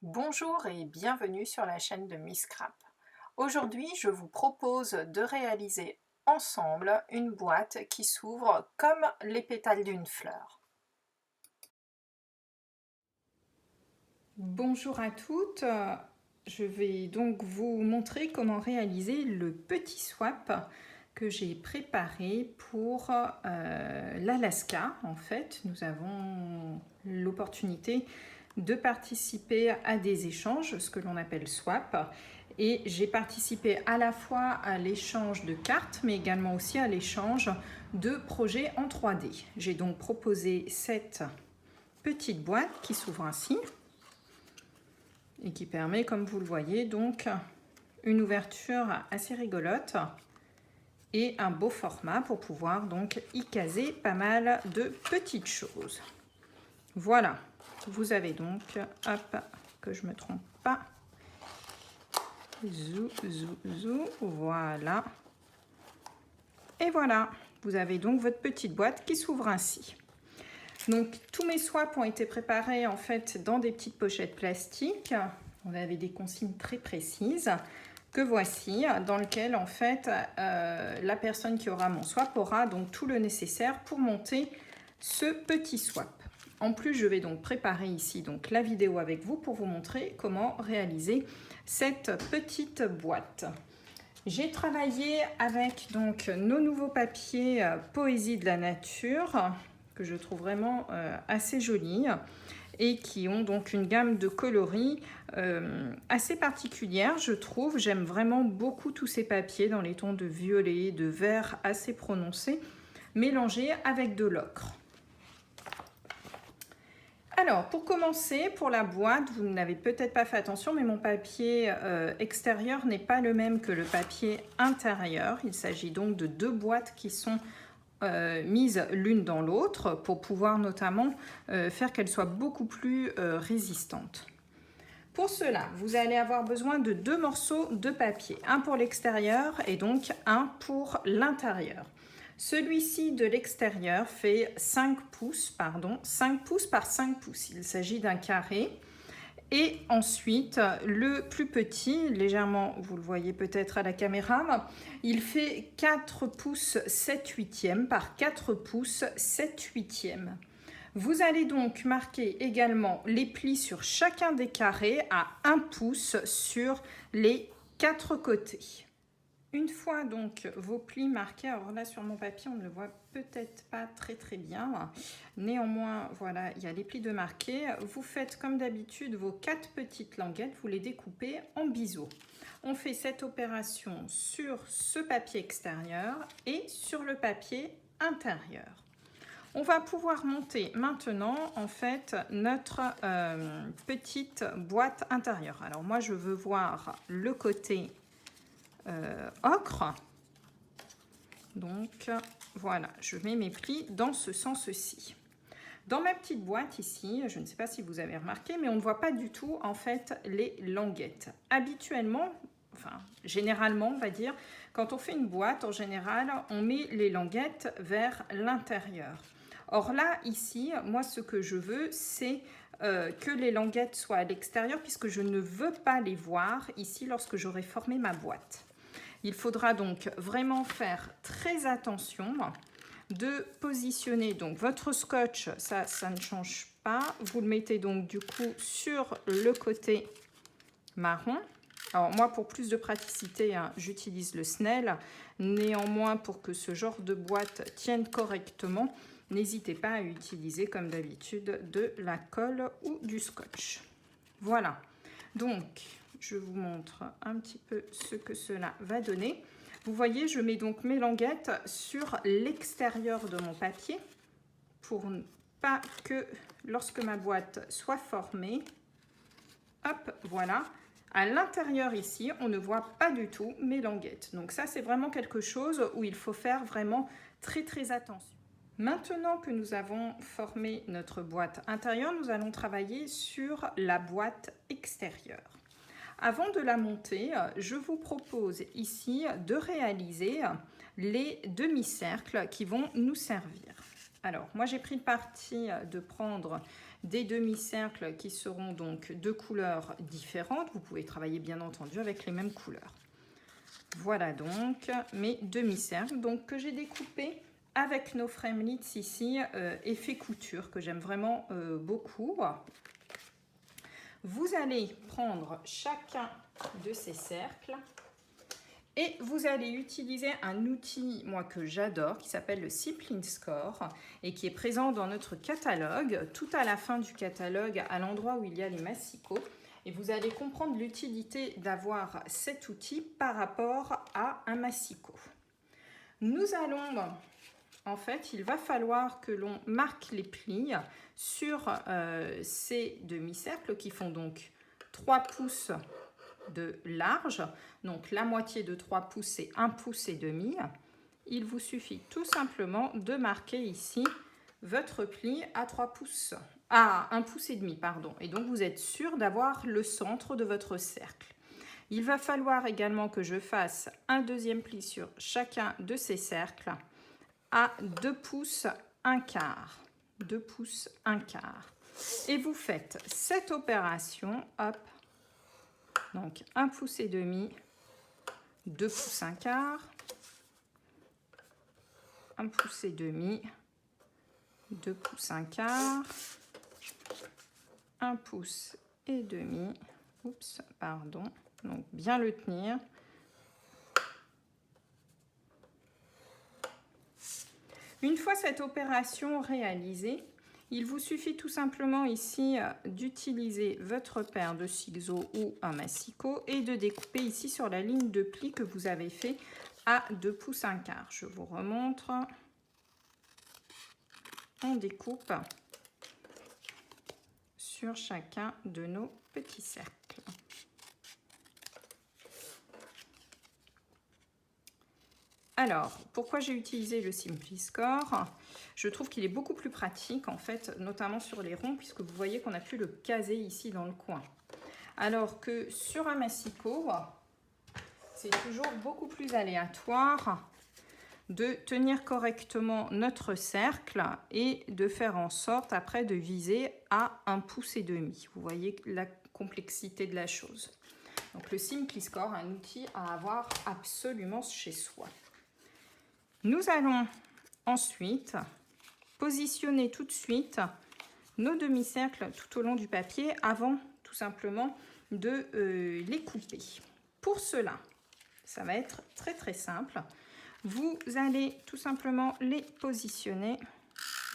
Bonjour et bienvenue sur la chaîne de Miss Scrap. Aujourd'hui, je vous propose de réaliser ensemble une boîte qui s'ouvre comme les pétales d'une fleur. Bonjour à toutes, je vais donc vous montrer comment réaliser le petit swap que j'ai préparé pour l'Alaska. En fait, nous avons l'opportunité de participer à des échanges, ce que l'on appelle swap. Et j'ai participé à la fois à l'échange de cartes, mais également aussi à l'échange de projets en 3D. J'ai donc proposé cette petite boîte qui s'ouvre ainsi et qui permet, comme vous le voyez, donc une ouverture assez rigolote et un beau format pour pouvoir donc y caser pas mal de petites choses. Voilà, vous avez donc, hop, que je me trompe pas, zou, zou, zou, voilà. Et voilà, vous avez donc votre petite boîte qui s'ouvre ainsi. Donc tous mes swaps ont été préparés en fait dans des petites pochettes plastiques. On avait des consignes très précises que voici, dans lequel en fait la personne qui aura mon swap aura donc tout le nécessaire pour monter ce petit swap. En plus, je vais donc préparer ici donc la vidéo avec vous pour vous montrer comment réaliser cette petite boîte. J'ai travaillé avec donc nos nouveaux papiers Poésie de la nature que je trouve vraiment assez jolis et qui ont donc une gamme de coloris assez particulière, je trouve. J'aime vraiment beaucoup tous ces papiers dans les tons de violet, de vert assez prononcés, mélangés avec de l'ocre. Alors, pour commencer, pour la boîte, vous n'avez peut-être pas fait attention, mais mon papier extérieur n'est pas le même que le papier intérieur. Il s'agit donc de deux boîtes qui sont mises l'une dans l'autre pour pouvoir notamment faire qu'elles soient beaucoup plus résistantes. Pour cela, vous allez avoir besoin de deux morceaux de papier, un pour l'extérieur et donc un pour l'intérieur. Celui-ci de l'extérieur fait 5 pouces par 5 pouces. Il s'agit d'un carré. Et ensuite, le plus petit, légèrement, vous le voyez peut-être à la caméra, il fait 4 pouces 7 huitièmes par 4 pouces 7 huitièmes. Vous allez donc marquer également les plis sur chacun des carrés à 1 pouce sur les 4 côtés. Une fois donc vos plis marqués, alors là sur mon papier on ne le voit peut-être pas très bien, néanmoins voilà, il y a les plis de marqués. Vous faites comme d'habitude vos 4 petites languettes, vous les découpez en biseaux. On fait cette opération sur ce papier extérieur et sur le papier intérieur. On va pouvoir monter maintenant en fait notre petite boîte intérieure. Alors moi je veux voir le côté ocre. Donc voilà, je mets mes plis dans ce sens-ci. Dans ma petite boîte ici, je ne sais pas si vous avez remarqué, mais on ne voit pas du tout en fait les languettes. Habituellement, enfin généralement on va dire, quand on fait une boîte, en général, on met les languettes vers l'intérieur. Or là, ici, moi ce que je veux, c'est que les languettes soient à l'extérieur puisque je ne veux pas les voir ici lorsque j'aurai formé ma boîte. Il faudra donc vraiment faire très attention de positionner donc votre scotch, ça ne change pas. Vous le mettez donc du coup sur le côté marron. Alors moi pour plus de praticité, hein, j'utilise le Snell. Néanmoins pour que ce genre de boîte tienne correctement, n'hésitez pas à utiliser comme d'habitude de la colle ou du scotch. Voilà, donc je vous montre un petit peu ce que cela va donner. Vous voyez, je mets donc mes languettes sur l'extérieur de mon papier pour pas que lorsque ma boîte soit formée, hop, voilà, à l'intérieur ici, on ne voit pas du tout mes languettes. Donc ça, c'est vraiment quelque chose où il faut faire vraiment très attention. Maintenant que nous avons formé notre boîte intérieure, nous allons travailler sur la boîte extérieure. Avant de la monter, je vous propose ici de réaliser les demi-cercles qui vont nous servir. Alors, moi j'ai pris le parti de prendre des demi-cercles qui seront donc de couleurs différentes. Vous pouvez travailler bien entendu avec les mêmes couleurs. Voilà donc mes demi-cercles que j'ai découpés avec nos framelits ici, effet couture, que j'aime vraiment beaucoup. Vous allez prendre chacun de ces cercles et vous allez utiliser un outil, moi, que j'adore, qui s'appelle le Simply Score et qui est présent dans notre catalogue, tout à la fin du catalogue, à l'endroit où il y a les massicots. Et vous allez comprendre l'utilité d'avoir cet outil par rapport à un massicot. Nous allons, en fait, il va falloir que l'on marque les plis sur ces demi-cercles qui font donc 3 pouces de large. Donc la moitié de 3 pouces, c'est 1 pouce et demi. Il vous suffit tout simplement de marquer ici votre pli à 3 pouces. À 1 pouce et demi, pardon. Et donc vous êtes sûr d'avoir le centre de votre cercle. Il va falloir également que je fasse un deuxième pli sur chacun de ces cercles à 2 pouces 1 quart. 2 pouces 1 quart. Et vous faites cette opération, hop, donc 1 pouce et demi, 2 pouces 1 quart, 1 pouce et demi, 2 pouces 1 quart, 1 pouce et demi, oups, pardon, donc bien le tenir. Une fois cette opération réalisée, il vous suffit tout simplement ici d'utiliser votre paire de ciseaux ou un massicot et de découper ici sur la ligne de pli que vous avez fait à 2 pouces 1 quart. Je vous remontre. On découpe sur chacun de nos petits cercles. Alors, pourquoi j'ai utilisé le Simply Score? Je trouve qu'il est beaucoup plus pratique, en fait, notamment sur les ronds, puisque vous voyez qu'on a pu le caser ici dans le coin. Alors que sur un massicot, c'est toujours beaucoup plus aléatoire de tenir correctement notre cercle et de faire en sorte après de viser à 1 pouce et demi. Vous voyez la complexité de la chose. Donc le Simply Score, un outil à avoir absolument chez soi. Nous allons ensuite positionner tout de suite nos demi-cercles tout au long du papier avant tout simplement de les couper. Pour cela, ça va être très très simple. Vous allez tout simplement les positionner.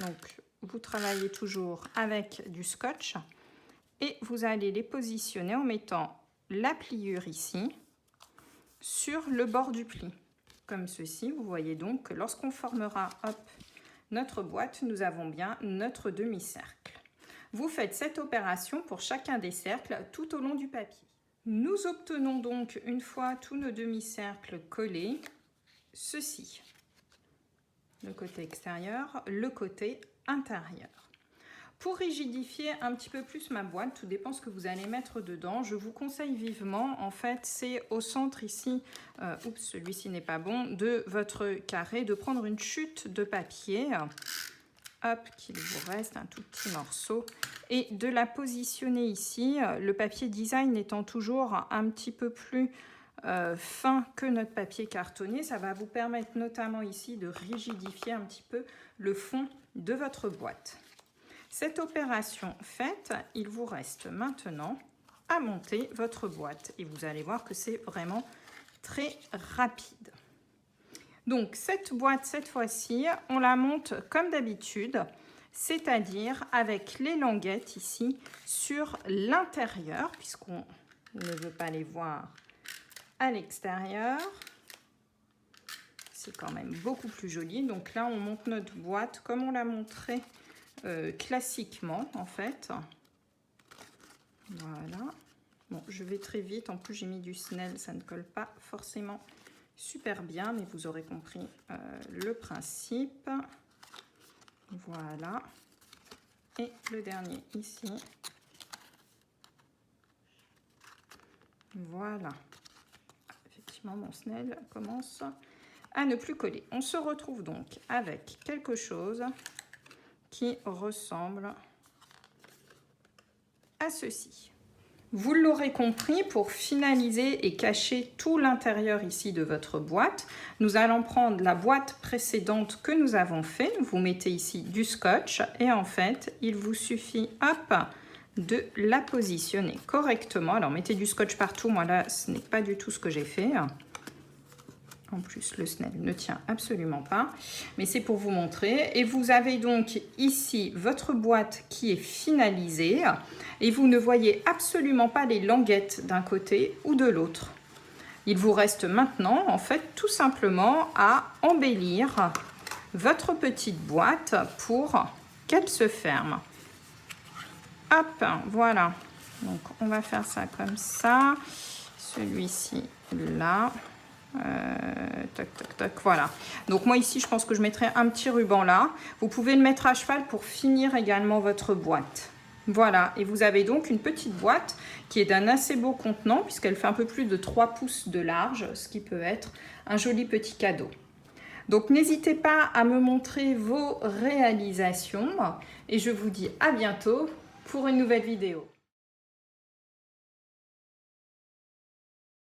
Donc vous travaillez toujours avec du scotch et vous allez les positionner en mettant la pliure ici sur le bord du pli. Comme ceci, vous voyez donc que lorsqu'on formera notre boîte, nous avons bien notre demi-cercle. Vous faites cette opération pour chacun des cercles tout au long du papier. Nous obtenons donc, une fois tous nos demi-cercles collés, ceci. Le côté extérieur, le côté intérieur. Pour rigidifier un petit peu plus ma boîte, tout dépend ce que vous allez mettre dedans. Je vous conseille vivement, en fait, c'est au centre ici, oups, celui-ci n'est pas bon, de votre carré, de prendre une chute de papier, hop, qu'il vous reste un tout petit morceau, et de la positionner ici, le papier design étant toujours un petit peu plus fin que notre papier cartonné. Ça va vous permettre notamment ici de rigidifier un petit peu le fond de votre boîte. Cette opération faite, il vous reste maintenant à monter votre boîte et vous allez voir que c'est vraiment très rapide. Donc cette boîte, cette fois-ci, on la monte comme d'habitude, c'est-à-dire avec les languettes ici sur l'intérieur, puisqu'on ne veut pas les voir à l'extérieur. C'est quand même beaucoup plus joli. Donc là, on monte notre boîte comme on l'a montré classiquement en fait. Voilà. Bon, je vais très vite. En plus, j'ai mis du Snell, ça ne colle pas forcément super bien, mais vous aurez compris le principe. Voilà. Et le dernier ici. Voilà. Effectivement, mon Snell commence à ne plus coller. On se retrouve donc avec quelque chose qui ressemble ceci. Vous l'aurez compris, pour finaliser et cacher tout l'intérieur ici de votre boîte, nous allons prendre la boîte précédente que nous avons fait. Vous mettez ici du scotch et en fait, il vous suffit, hop, de la positionner correctement. Alors, mettez du scotch partout. Moi, là, ce n'est pas du tout ce que j'ai fait. En plus, le Snell ne tient absolument pas, mais c'est pour vous montrer. Et vous avez donc ici votre boîte qui est finalisée et vous ne voyez absolument pas les languettes d'un côté ou de l'autre. Il vous reste maintenant, en fait, tout simplement à embellir votre petite boîte pour qu'elle se ferme. Hop, voilà. Donc, on va faire ça comme ça. Celui-ci, là. Tac, tac, tac, voilà. Donc moi ici, je pense que je mettrai un petit ruban là. Vous pouvez le mettre à cheval pour finir également votre boîte. Voilà, et vous avez donc une petite boîte qui est d'un assez beau contenant puisqu'elle fait un peu plus de 3 pouces de large, ce qui peut être un joli petit cadeau. Donc n'hésitez pas à me montrer vos réalisations et je vous dis à bientôt pour une nouvelle vidéo.